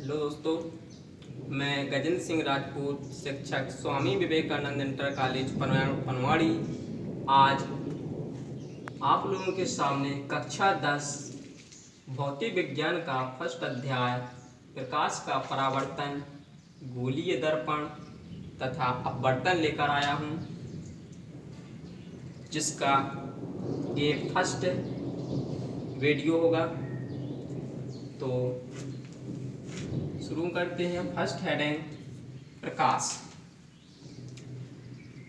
Hello दोस्तों, मैं गजेंद्र सिंह राजपूत, शिक्षक स्वामी विवेकानंद इंटर कॉलेज पनवाड़ी। आज आप लोगों के सामने कक्षा 10 भौतिक विज्ञान का फर्स्ट अध्याय प्रकाश का परावर्तन, गोलीय दर्पण तथा अपवर्तन लेकर आया हूँ, जिसका एक फर्स्ट वीडियो होगा। तो शुरू करते हैं। फर्स्ट हेडिंग प्रकाश।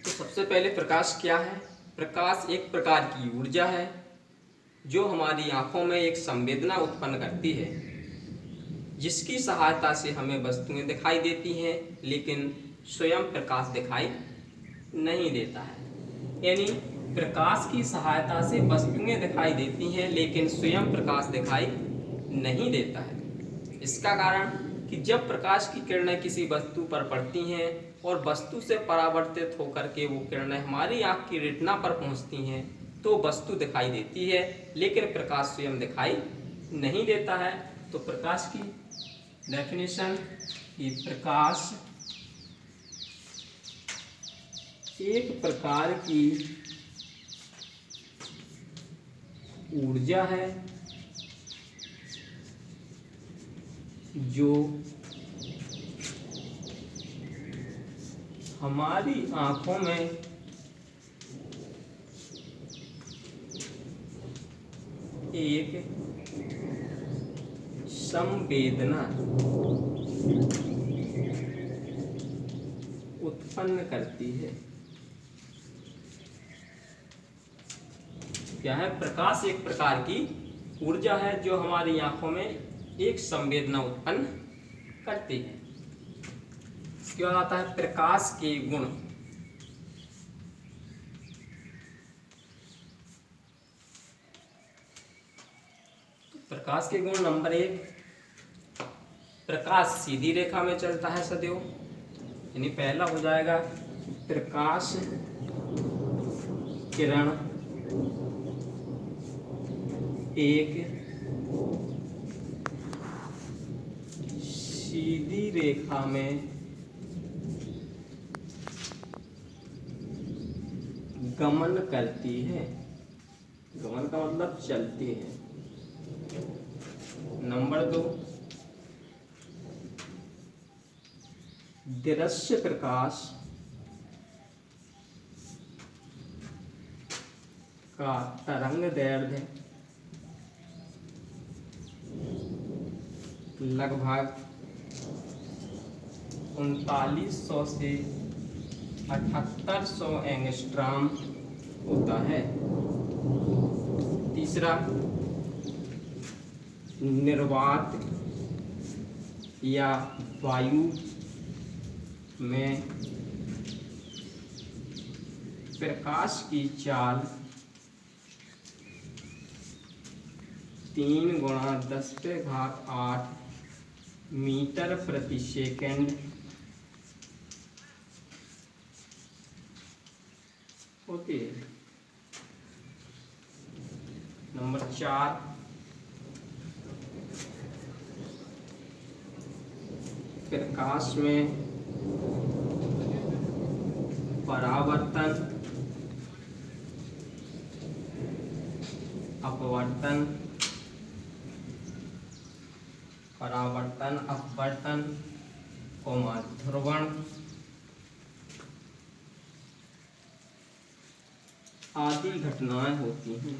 तो सबसे पहले प्रकाश क्या है? प्रकाश एक प्रकार की ऊर्जा है जो हमारी आंखों में एक संवेदना उत्पन्न करती है, जिसकी सहायता से हमें वस्तुएं दिखाई देती हैं, लेकिन स्वयं प्रकाश दिखाई नहीं देता है। यानी प्रकाश की सहायता से वस्तुएं दिखाई देती हैं, लेकिन स्वयं प्रकाश दिखाई नहीं देता है। इसका कारण कि जब प्रकाश की किरणें किसी वस्तु पर पड़ती हैं और वस्तु से परावर्तित होकर के वो किरणें हमारी आँख की रेटिना पर पहुँचती हैं, तो वस्तु दिखाई देती है, लेकिन प्रकाश स्वयं दिखाई नहीं देता है। तो प्रकाश की डेफिनेशन कि प्रकाश एक प्रकार की ऊर्जा है जो हमारी आंखों में एक संवेदना उत्पन्न करती है। क्या है? प्रकाश एक प्रकार की ऊर्जा है जो हमारी आंखों में एक संवेदना उत्पन्न करती है। इसके बाद आता है प्रकाश के गुण। प्रकाश के गुण नंबर 1, प्रकाश सीधी रेखा में चलता है सदैव। यानी पहला हो जाएगा प्रकाश किरण एक सीधी रेखा में गमन करती है। गमन का मतलब चलती है। नंबर 2, दृश्य प्रकाश का तरंगदैर्घ्य लगभग 3900 से 7800 एंगस्ट्रॉम होता है। तीसरा, निर्वात या वायु में प्रकाश की चाल 3 × 10⁸ मीटर प्रति सेकंड होती है। नंबर 4, प्रकाश में परावर्तन, अपवर्तन, ध्रुवण आदि घटनाएं होती हैं।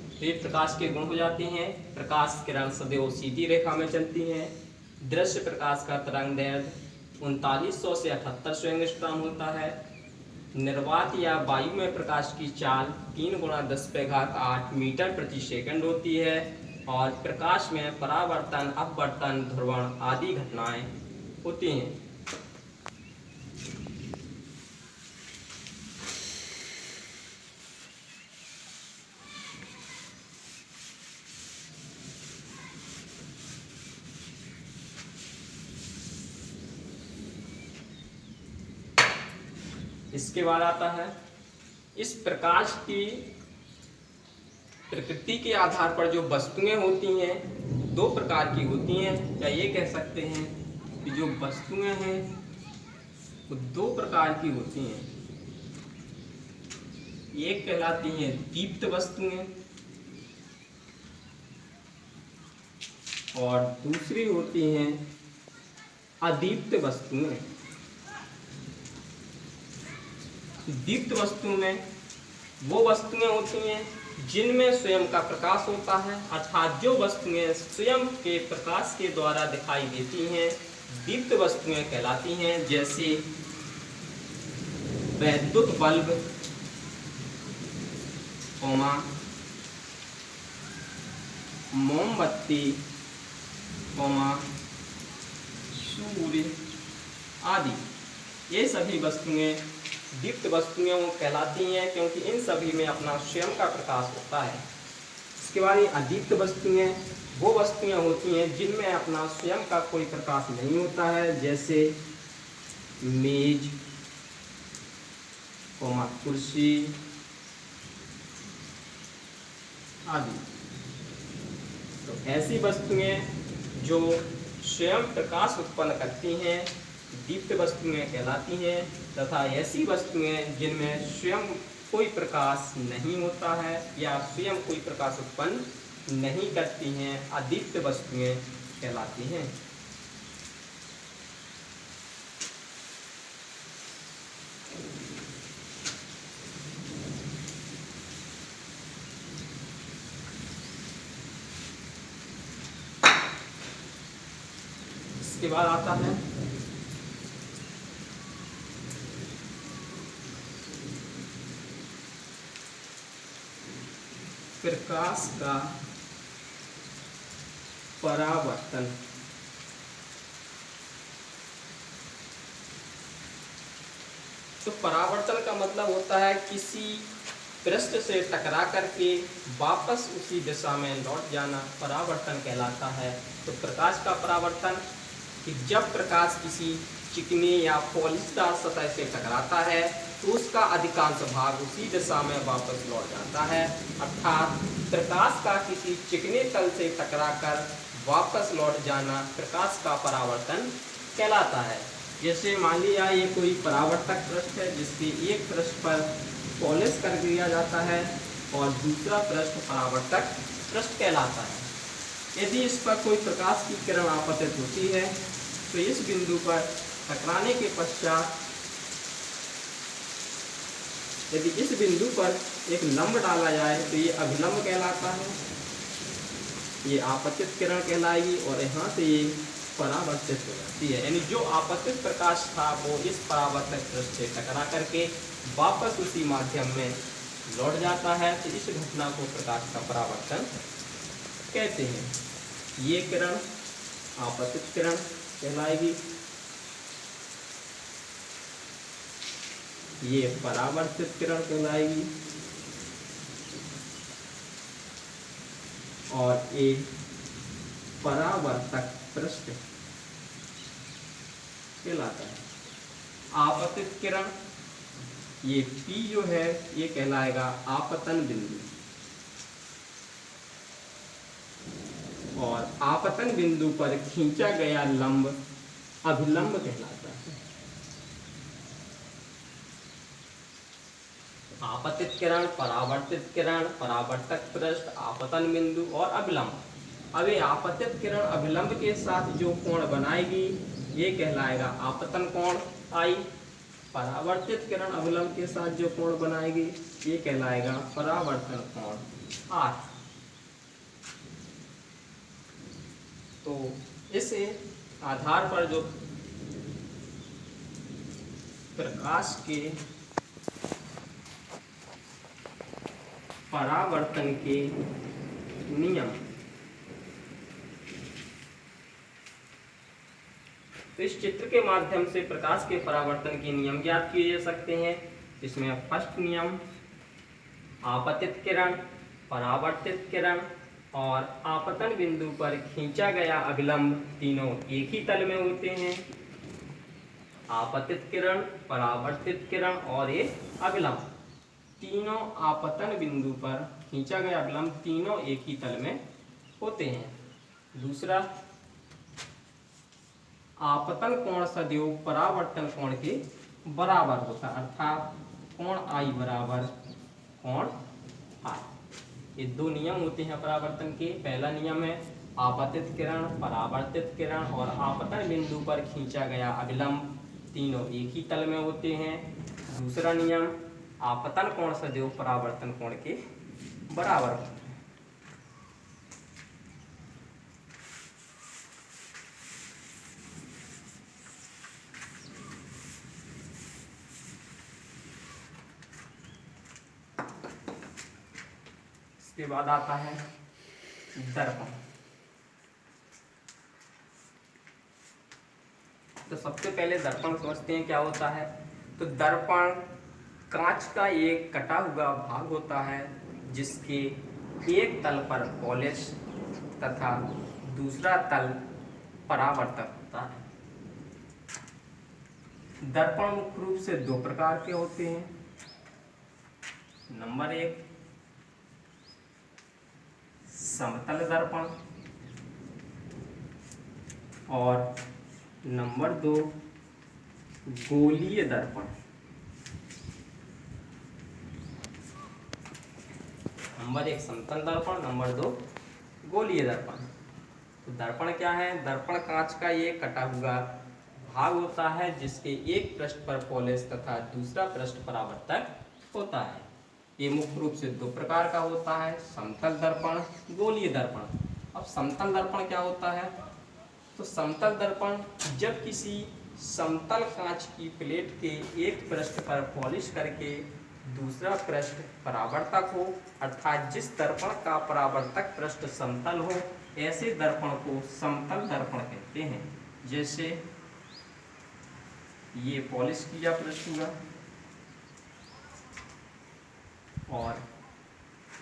तो ये प्रकाश के गुण हो जाते हैं। प्रकाश किरण सदैव सीधी रेखा में चलती हैं। दृश्य प्रकाश का तरंगदैर्घ्य 3900 से 7800 एंगस्ट्रॉम होता है। निर्वात या वायु में प्रकाश की चाल 3 × 10⁸ मीटर प्रति सेकंड होती है। और प्रकाश में परावर्तन, अपवर्तन, ध्रुवण आदि घटनाएं होती हैं। इसके बाद आता है इस प्रकाश की प्रकृति के आधार पर जो वस्तुएं होती हैं दो प्रकार की होती हैं, या ये कह सकते हैं कि जो वस्तुएं हैं वो दो प्रकार की होती हैं। एक कहलाती हैं दीप्त वस्तुएं और दूसरी होती हैं अदीप्त वस्तुएं। दीप्त वस्तु में वो वस्तुएं होती हैं जिनमें स्वयं का प्रकाश होता है, अर्थात जो वस्तुएं स्वयं के प्रकाश के द्वारा दिखाई देती हैं दीप्त वस्तुएं कहलाती हैं। जैसे वैद्युत बल्ब, मोमबत्ती, सूर्य आदि, ये सभी वस्तुएं दीप्त वस्तुएं कहलाती हैं क्योंकि इन सभी में अपना स्वयं का प्रकाश होता है। इसके बाद अदीप्त वस्तुएं वो वस्तुएं होती हैं जिनमें अपना स्वयं का कोई प्रकाश नहीं होता है, जैसे मेज, कुर्सी आदि। तो ऐसी वस्तुएं जो स्वयं प्रकाश उत्पन्न करती हैं दीप्त वस्तुएं कहलाती हैं, तथा ऐसी वस्तुएं जिनमें स्वयं कोई प्रकाश नहीं होता है या स्वयं कोई प्रकाश उत्पन्न नहीं करती हैं अदीप्त वस्तुएं कहलाती हैं। इसके बाद आता है प्रकाश का परावर्तन। तो परावर्तन का मतलब होता है किसी पृष्ठ से टकरा करके वापस उसी दिशा में लौट जाना परावर्तन कहलाता है। तो प्रकाश का परावर्तन कि जब प्रकाश किसी चिकनी या पॉलिशदार सतह से टकराता है तो उसका अधिकांश भाग उसी दिशा में वापस लौट जाता है, अर्थात प्रकाश का किसी चिकने तल से टकराकर वापस लौट जाना प्रकाश का परावर्तन कहलाता है। जैसे मान लिया ये कोई परावर्तक पृष्ठ है जिसके एक पृष्ठ पर पॉलिश कर दिया जाता है और दूसरा पृष्ठ परावर्तक पृष्ठ कहलाता है। यदि इस पर कोई प्रकाश की किरण आपतित होती है तो इस बिंदु पर टकराने के पश्चात यदि इस बिंदु पर एक लंब डाला जाए तो ये अभिलंब कहलाता है, ये आपतित किरण कहलाएगी और यहाँ से ये परावर्तित हो जाती है। यानी जो आपतित प्रकाश था वो इस परावर्तक पृष्ठ से टकरा करके वापस उसी माध्यम में लौट जाता है, तो इस घटना को प्रकाश का परावर्तन कहते हैं। ये किरण आपतित किरण कहलाएगी, ये परावर्तित किरण कहलाएगी और ये परावर्तक पृष्ठ कहलाता है। आपतित किरण ये P जो है ये कहलाएगा आपतन बिंदु और आपतन बिंदु पर खींचा गया लंब अभिलंब कहलाता है। आपतित किरण, परावर्तित किरण, परावर्तक पृष्ठ, आपतन बिंदु और अभिलंब। अब ये आपतित किरण अभिलंब के साथ जो कोण बनाएगी ये कहलाएगा आपतन कोण I। परावर्तित किरण अभिलंब के साथ जो कोण बनाएगी ये कहलाएगा परावर्तन कोण R। तो इस आधार पर जो प्रकाश के परावर्तन के नियम, तो इस चित्र के माध्यम से प्रकाश के परावर्तन के नियम ज्ञात किए जा सकते हैं। इसमें फर्स्ट नियम आपतित किरण, परावर्तित किरण और आपतन बिंदु पर खींचा गया अभिलंब तीनों एक ही तल में होते हैं। आपतित किरण, परावर्तित किरण और ये अभिलंब तीनों आपतन बिंदु पर खींचा गया अवलंब तीनों एक ही तल में होते हैं। दूसरा, आपतन कोण सदैव परावर्तन कोण के बराबर होता है, अर्थात कोण आई बराबर कोण आई। ये दो नियम होते हैं परावर्तन के। पहला नियम है आपतित किरण, परावर्तित किरण और आपतन बिंदु पर खींचा गया अविलंब तीनों एक ही तल में होते हैं। दूसरा नियम, आपतन कोण सदैव परावर्तन कोण के बराबर होता है। इसके बाद आता है दर्पण। तो सबसे पहले दर्पण समझते हैं क्या होता है। तो दर्पण कांच का एक कटा हुआ भाग होता है जिसके एक तल पर पॉलिश तथा दूसरा तल परावर्तक होता है। दर्पण मुख्य रूप से दो प्रकार के होते हैं। नंबर एक, समतल दर्पण और नंबर दो, गोलीय दर्पण। नंबर एक समतल दर्पण, नंबर दो गोलीय दर्पण। तो दर्पण क्या है। दर्पण कांच का एक कटा हुआ भाग होता है जिसके एक पृष्ठ पर पॉलिश तथा दूसरा पृष्ठ परावर्तक होता है। ये मुख्य रूप से दो प्रकार का होता है, समतल दर्पण, गोलीय दर्पण। अब समतल दर्पण क्या होता है। तो समतल दर्पण जब किसी समतल कांच की प्लेट के एक पृष्ठ पर पॉलिश करके दूसरा पृष्ठ परावर्तक हो, अर्थात जिस दर्पण का परावर्तक पृष्ठ समतल हो, ऐसे दर्पण को समतल दर्पण कहते हैं। जैसे ये पॉलिश किया पृष्ठ हुआ और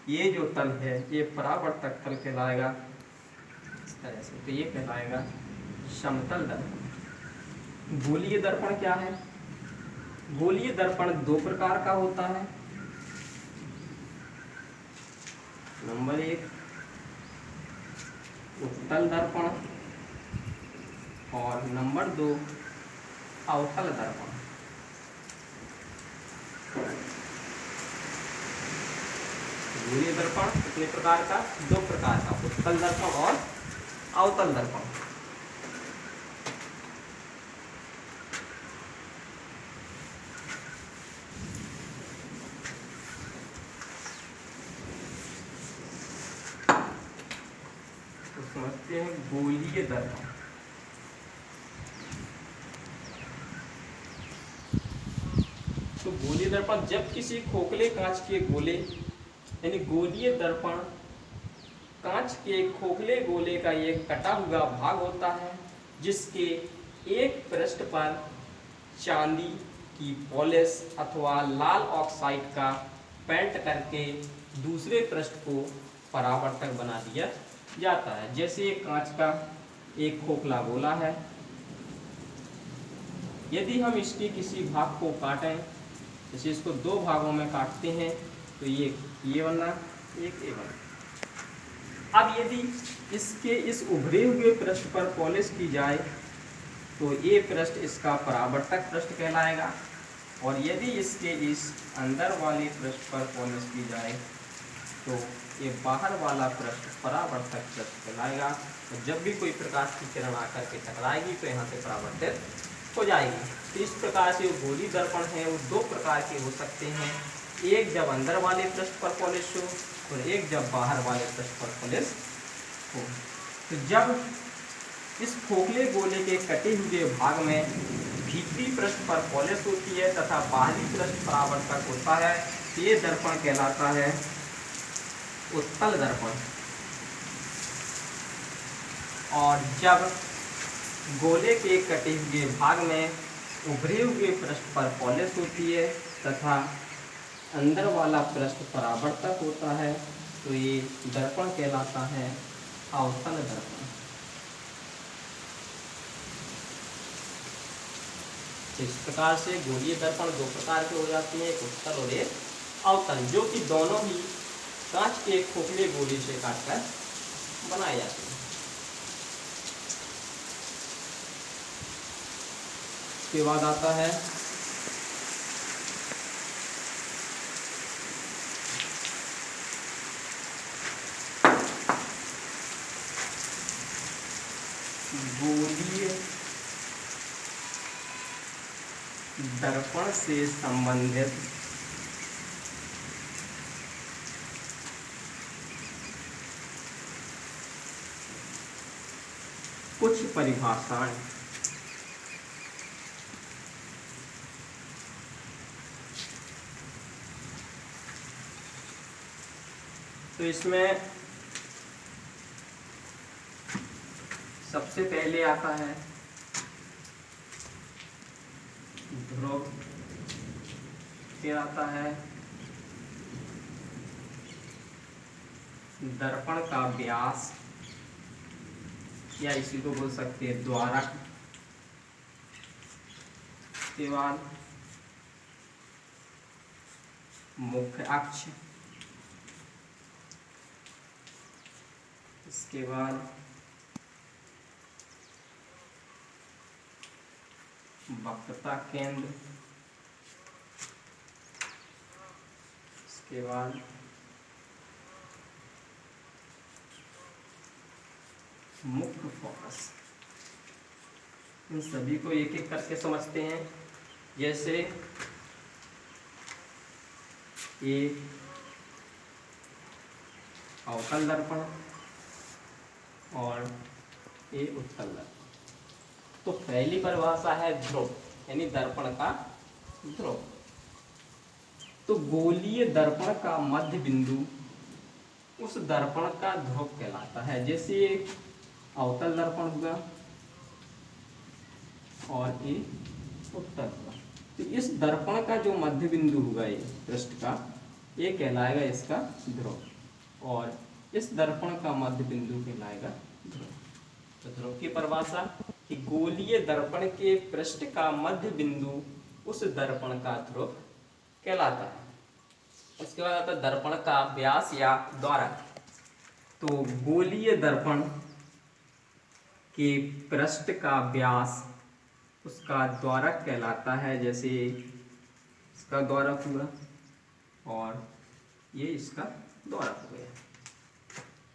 ये जो तल है ये परावर्तक तल कहलाएगा इस तरह से, तो ये कहलाएगा समतल दर्पण। गोलीय दर्पण क्या है। गोलीय दर्पण दो प्रकार का होता है। नंबर एक, उत्तल दर्पण और नंबर दो, अवतल दर्पण। गोलीय दर्पण कितने प्रकार का, दो प्रकार का, उत्तल दर्पण और अवतल दर्पण। तो समझते हैं गोलीय दर्पण। तो गोलीय दर्पण जब किसी खोखले कांच के गोले, यानी गोलीय दर्पण कांच के खोखले गोले का एक कटा हुआ भाग होता है जिसके एक पृष्ठ पर चांदी की पॉलिश अथवा लाल ऑक्साइड का पेंट करके दूसरे पृष्ठ को परावर्तक बना दिया जाता है। जैसे एक कांच का एक खोखला गोला है, यदि हम इसके किसी भाग को काटें, जैसे इसको दो भागों में काटते हैं तो ये बना, एक ये बना। अब यदि इसके इस उभरे हुए पृष्ठ पर पॉलिश की जाए तो ये पृष्ठ इसका परावर्तक पृष्ठ कहलाएगा, और यदि इसके इस अंदर वाले पृष्ठ पर पॉलिश की जाए तो ये बाहर वाला पृष्ठ परावर्तक पृष्ठ कहलाएगा। तो जब भी कोई प्रकाश की किरण आकर के टकराएगी तो यहाँ से परावर्तित हो जाएगी। तो इस प्रकार से जो गोलीय दर्पण है वो दो प्रकार के हो सकते हैं, एक जब अंदर वाले पृष्ठ पर पॉलिश हो और एक जब बाहर वाले पृष्ठ पर पॉलिश हो। तो जब इस खोखले गोले के कटे हुए भाग में भीतरी पृष्ठ पर पॉलिश होती है तथा बाहरी पृष्ठ परावर्तक होता है, तो ये दर्पण कहलाता है उत्तल दर्पण। और जब गोले के कटे हुए भाग में उभरे हुए पृष्ठ पर पॉलिश होती है तथा अंदर वाला पृष्ठ परावर्तक होता है तो ये दर्पण कहलाता है अवतल दर्पण। इस प्रकार से गोलीय दर्पण दो प्रकार के हो जाते हैं, एक उत्तल और एक अवतल, जो कि दोनों ही कांच के खोखले गोले से काटकर बनाए जाते हैं। इसके बाद आता है गोलीय दर्पण से संबंधित कुछ परिभाषाएं। तो इसमें सबसे पहले आता है ध्रुव, फिर आता है दर्पण का व्यास, या इसी को बोल सकते हैं द्वारक। इसके बाद मुख्य अक्ष, इसके बाद वक्रता केंद्र, इसके बाद मुख्य फोकस। इन सभी को एक एक करके समझते हैं। जैसे ये अवतल दर्पण और ये उत्तल दर्पण। तो पहली परिभाषा है ध्रुव, यानी दर्पण का ध्रुव। तो गोलीय दर्पण का मध्य बिंदु उस दर्पण का ध्रुव कहलाता है। जैसे अवतल दर्पण हुआ और ये उत्तल हुआ, तो इस दर्पण का जो मध्य बिंदु होगा ये पृष्ठ का, ये कहलाएगा इसका ध्रुव, और इस दर्पण का मध्य बिंदु कहलाएगा ध्रुव। तो ध्रुव की परिभाषा कि गोलीय दर्पण के पृष्ठ का मध्य बिंदु उस दर्पण का ध्रुव कहलाता है। उसके बाद आता है दर्पण का व्यास या द्वारक। तो गोलीय दर्पण के पृष्ठ का व्यास उसका द्वारक कहलाता है। जैसे इसका द्वारक हुआ और ये इसका द्वारक हो गया।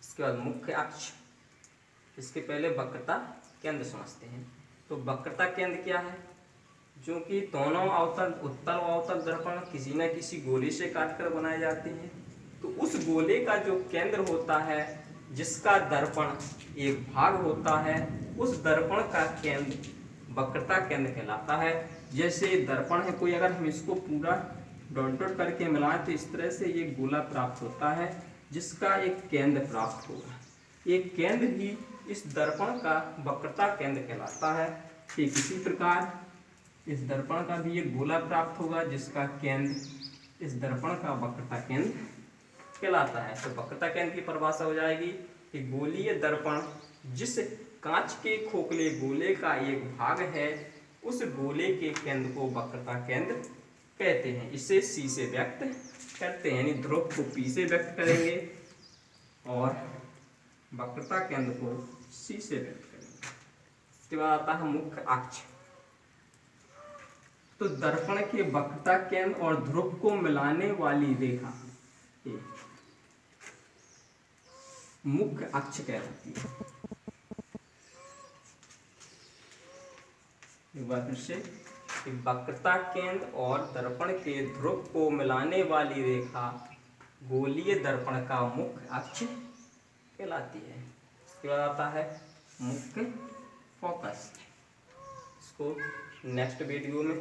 इसके बाद मुख्य अक्ष, इसके पहले वक्रता केंद्र समझते हैं। तो वक्रता केंद्र क्या है? जो कि दोनों अवतल, उत्तल और अवतल दर्पण किसी न किसी गोले से काटकर बनाए जाते हैं। तो उस गोले का जो केंद्र होता है, जिसका दर्पण एक भाग होता है, उस दर्पण का केंद्र वक्रता केंद्र कहलाता है। जैसे दर्पण है कोई, अगर हम इसको पूरा डॉट डॉट करके मिलाएं तो इस तरह से ये गोला प्राप्त होता है, जिसका एक केंद्र प्राप्त होगा। एक केंद्र ही इस दर्पण का वक्रता केंद्र कहलाता है। ठीक इसी प्रकार इस दर्पण का भी एक गोला प्राप्त होगा, जिसका केंद्र इस दर्पण का वक्रता केंद्र कहलाता है। तो वक्रता केंद्र की परिभाषा हो जाएगी कि गोलीय दर्पण जिस कांच के खोखले गोले का एक भाग है, उस गोले के केंद्र को वक्रता केंद्र कहते हैं। इसे सी से व्यक्त करते हैं, यानी ध्रुव को पी से व्यक्त करेंगे और वक्रता केंद्र को सी से व्यक्त करेंगे। इसके बाद आता है मुख्य अक्ष। तो दर्पण के वक्रता केंद्र और ध्रुव को मिलाने वाली रेखा मुख्य अक्ष कहलाती है। एक बार फिर से, वक्रता केंद्र और दर्पण के ध्रुव को मिलाने वाली रेखा गोलीय दर्पण का मुख्य अक्ष कहलाती है। इसके बाद आता है मुख्य फोकस। इसको नेक्स्ट वीडियो में